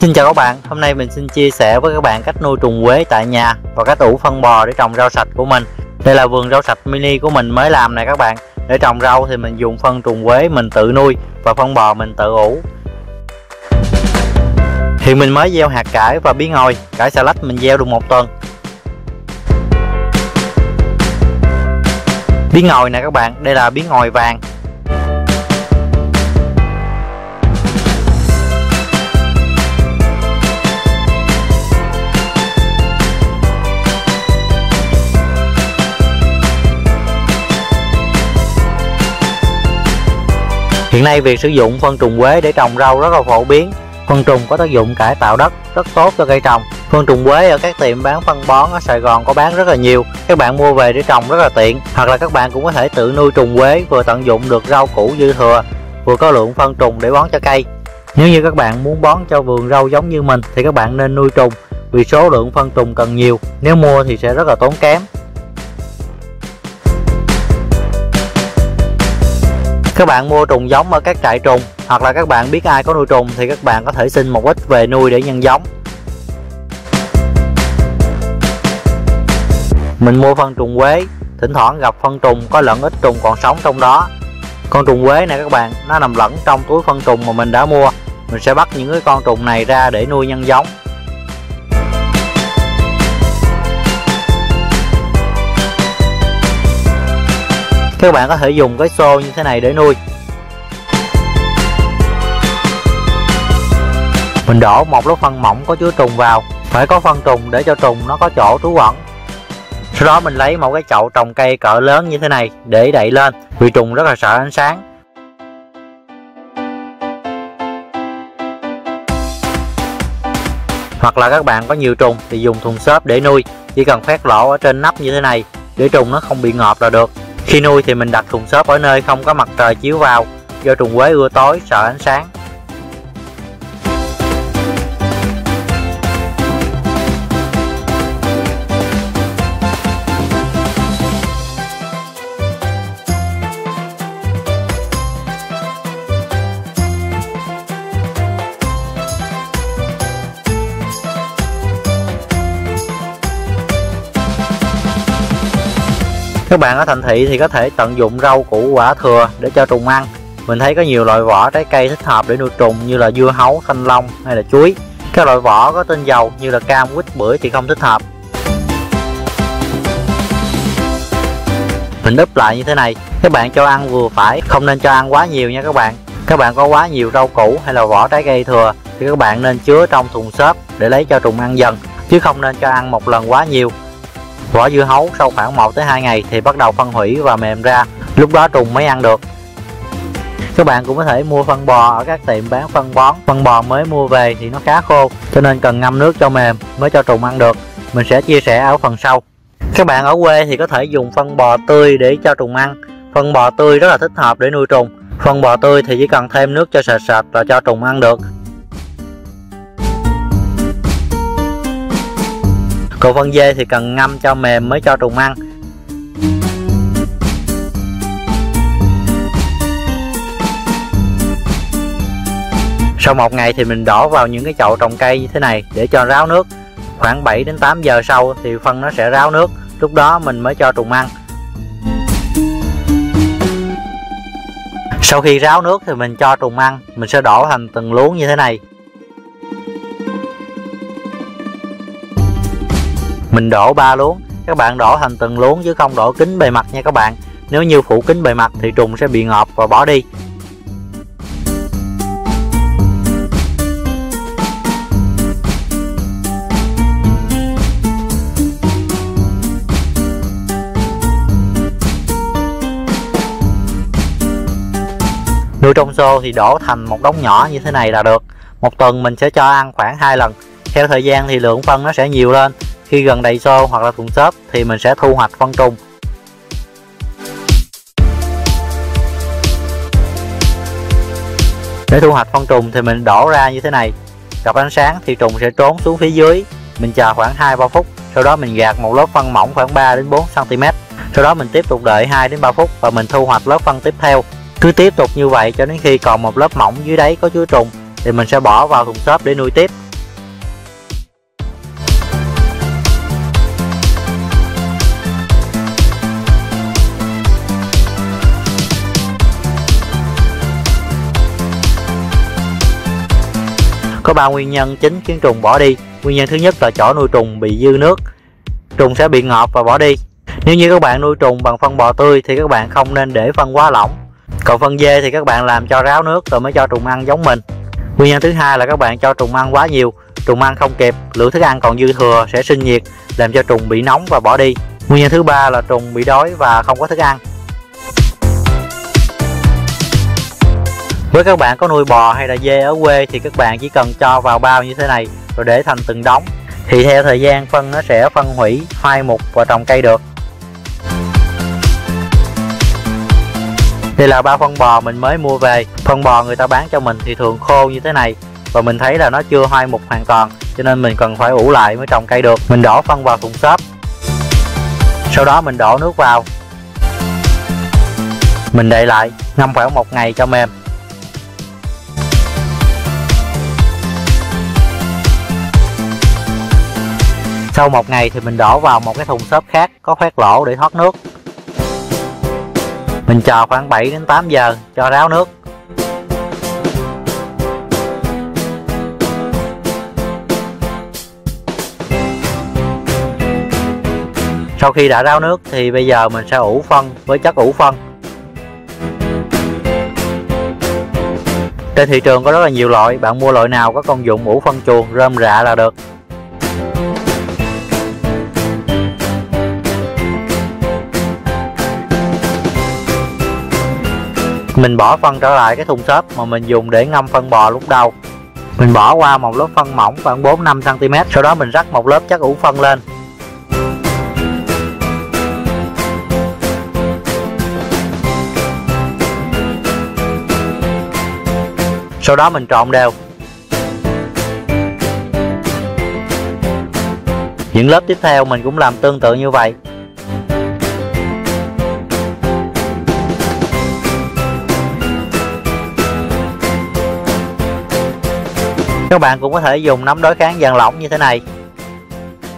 Xin chào các bạn, hôm nay mình xin chia sẻ với các bạn cách nuôi trùng quế tại nhà và cách ủ phân bò để trồng rau sạch của mình. Đây là vườn rau sạch mini của mình mới làm này các bạn. Để trồng rau thì mình dùng phân trùng quế mình tự nuôi và phân bò mình tự ủ. Hiện mình mới gieo hạt cải và bí ngòi, cải xà lách mình gieo được 1 tuần. Bí ngòi nè các bạn, đây là bí ngòi vàng. Hiện nay việc sử dụng phân trùng quế để trồng rau rất là phổ biến. Phân trùng có tác dụng cải tạo đất rất tốt cho cây trồng. Phân trùng quế ở các tiệm bán phân bón ở Sài Gòn có bán rất là nhiều. Các bạn mua về để trồng rất là tiện. Hoặc là các bạn cũng có thể tự nuôi trùng quế, vừa tận dụng được rau củ dư thừa, vừa có lượng phân trùng để bón cho cây. Nếu như các bạn muốn bón cho vườn rau giống như mình thì các bạn nên nuôi trùng, vì số lượng phân trùng cần nhiều. Nếu mua thì sẽ rất là tốn kém. Các bạn mua trùng giống ở các trại trùng, hoặc là các bạn biết ai có nuôi trùng thì các bạn có thể xin một ít về nuôi để nhân giống. Mình mua phân trùng quế, thỉnh thoảng gặp phân trùng có lẫn ít trùng còn sống trong đó. Con trùng quế này các bạn, nó nằm lẫn trong túi phân trùng mà mình đã mua. Mình sẽ bắt những cái con trùng này ra để nuôi nhân giống. Các bạn có thể dùng cái xô như thế này để nuôi. Mình đổ một lớp phân mỏng có chứa trùng vào. Phải có phân trùng để cho trùng nó có chỗ trú ẩn. Sau đó mình lấy một cái chậu trồng cây cỡ lớn như thế này để đậy lên, vì trùng rất là sợ ánh sáng. Hoặc là các bạn có nhiều trùng thì dùng thùng xốp để nuôi. Chỉ cần khoét lỗ ở trên nắp như thế này để trùng nó không bị ngợp là được. Khi nuôi thì mình đặt thùng xốp ở nơi không có mặt trời chiếu vào, do trùng quế ưa tối, sợ ánh sáng. Các bạn ở thành thị thì có thể tận dụng rau củ quả thừa để cho trùng ăn. Mình thấy có nhiều loại vỏ trái cây thích hợp để nuôi trùng như là dưa hấu, thanh long hay là chuối. Các loại vỏ có tinh dầu như là cam, quýt, bưởi thì không thích hợp. Mình úp lại như thế này. Các bạn cho ăn vừa phải, không nên cho ăn quá nhiều nha các bạn. Các bạn có quá nhiều rau củ hay là vỏ trái cây thừa thì các bạn nên chứa trong thùng xốp để lấy cho trùng ăn dần, chứ không nên cho ăn một lần quá nhiều. Vỏ dưa hấu sau khoảng 1 tới 2 ngày thì bắt đầu phân hủy và mềm ra, lúc đó trùng mới ăn được. Các bạn cũng có thể mua phân bò ở các tiệm bán phân bón. Phân bò mới mua về thì nó khá khô, cho nên cần ngâm nước cho mềm mới cho trùng ăn được. Mình sẽ chia sẻ ở phần sau. Các bạn ở quê thì có thể dùng phân bò tươi để cho trùng ăn. Phân bò tươi rất là thích hợp để nuôi trùng. Phân bò tươi thì chỉ cần thêm nước cho sệt sệt là cho trùng ăn được. Còn phân dê thì cần ngâm cho mềm mới cho trùng ăn. Sau 1 ngày thì mình đổ vào những cái chậu trồng cây như thế này để cho ráo nước. Khoảng 7 đến 8 giờ sau thì phân nó sẽ ráo nước, lúc đó mình mới cho trùng ăn. Sau khi ráo nước thì mình cho trùng ăn, mình sẽ đổ thành từng luống như thế này. Mình đổ 3 luống, các bạn đổ thành từng luống chứ không đổ kín bề mặt nha các bạn. Nếu như phủ kín bề mặt thì trùng sẽ bị ngợp và bỏ đi. Nuôi trong xô thì đổ thành một đống nhỏ như thế này là được. 1 tuần mình sẽ cho ăn khoảng 2 lần. Theo thời gian thì lượng phân nó sẽ nhiều lên. Khi gần đầy xô hoặc là thùng xốp thì mình sẽ thu hoạch phân trùng. Để thu hoạch phân trùng thì mình đổ ra như thế này. Gặp ánh sáng thì trùng sẽ trốn xuống phía dưới. Mình chờ khoảng 2-3 phút. Sau đó mình gạt một lớp phân mỏng khoảng 3 đến 4 cm. Sau đó mình tiếp tục đợi 2 đến 3 phút và mình thu hoạch lớp phân tiếp theo. Cứ tiếp tục như vậy cho đến khi còn một lớp mỏng dưới đáy có chứa trùng thì mình sẽ bỏ vào thùng xốp để nuôi tiếp. Có 3 nguyên nhân chính khiến trùng bỏ đi. Nguyên nhân thứ nhất là chỗ nuôi trùng bị dư nước, trùng sẽ bị ngộp và bỏ đi. Nếu như các bạn nuôi trùng bằng phân bò tươi thì các bạn không nên để phân quá lỏng. Còn phân dê thì các bạn làm cho ráo nước rồi mới cho trùng ăn giống mình. Nguyên nhân thứ hai là các bạn cho trùng ăn quá nhiều, trùng ăn không kịp, lượng thức ăn còn dư thừa sẽ sinh nhiệt làm cho trùng bị nóng và bỏ đi. Nguyên nhân thứ ba là trùng bị đói và không có thức ăn. Với các bạn có nuôi bò hay là dê ở quê thì các bạn chỉ cần cho vào bao như thế này rồi để thành từng đống, thì theo thời gian phân nó sẽ phân hủy, hoai mục và trồng cây được. Đây là bao phân bò mình mới mua về. Phân bò người ta bán cho mình thì thường khô như thế này, và mình thấy là nó chưa hoai mục hoàn toàn, cho nên mình cần phải ủ lại mới trồng cây được. Mình đổ phân vào thùng xốp, sau đó mình đổ nước vào, mình đậy lại ngâm khoảng 1 ngày cho mềm. Sau 1 ngày thì mình đổ vào một cái thùng xốp khác có khoét lỗ để thoát nước. Mình chờ khoảng 7 đến 8 giờ cho ráo nước. Sau khi đã ráo nước thì bây giờ mình sẽ ủ phân với chất ủ phân. Trên thị trường có rất là nhiều loại, bạn mua loại nào có công dụng ủ phân chuồng, rơm rạ là được. Mình bỏ phân trở lại cái thùng xốp mà mình dùng để ngâm phân bò lúc đầu. Mình bỏ qua một lớp phân mỏng khoảng 4-5 cm, sau đó mình rắc một lớp chất ủ phân lên. Sau đó mình trộn đều. Những lớp tiếp theo mình cũng làm tương tự như vậy. Các bạn cũng có thể dùng nấm đối kháng vàng lỏng như thế này.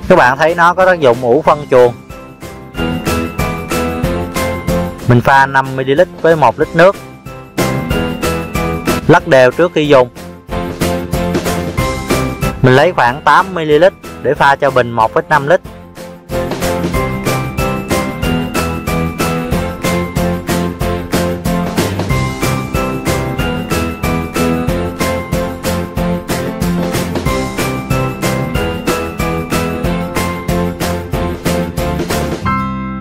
Các bạn thấy nó có tác dụng ủ phân chuồng. Mình pha 5 ml với 1 lít nước. Lắc đều trước khi dùng. Mình lấy khoảng 8 ml để pha cho bình 1,5 lít.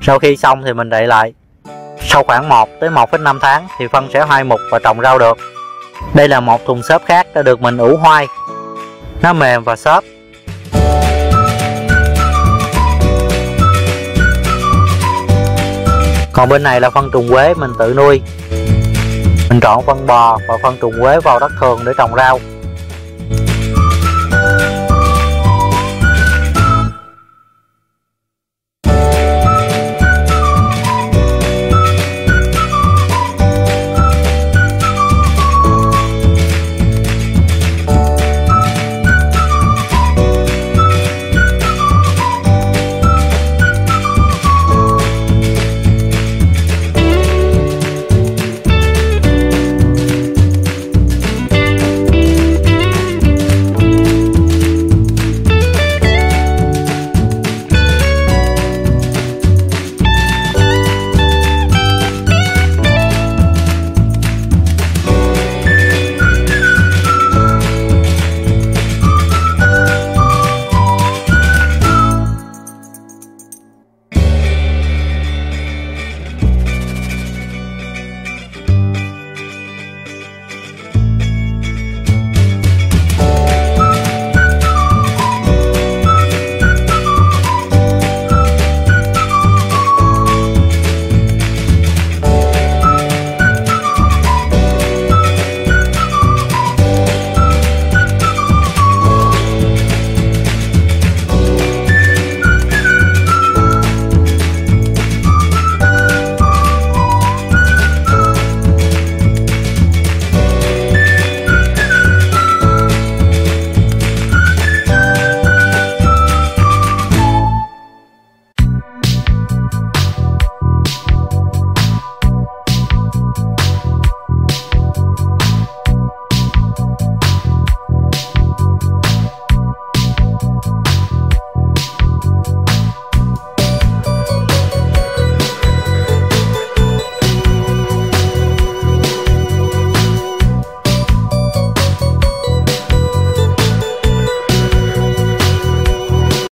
Sau khi xong thì mình đậy lại. Sau khoảng 1 đến 1,5 tháng thì phân sẽ hoai mục và trồng rau được. Đây là một thùng xốp khác đã được mình ủ hoai. Nó mềm và xốp. Còn bên này là phân trùng quế mình tự nuôi. Mình trộn phân bò và phân trùng quế vào đất thường để trồng rau.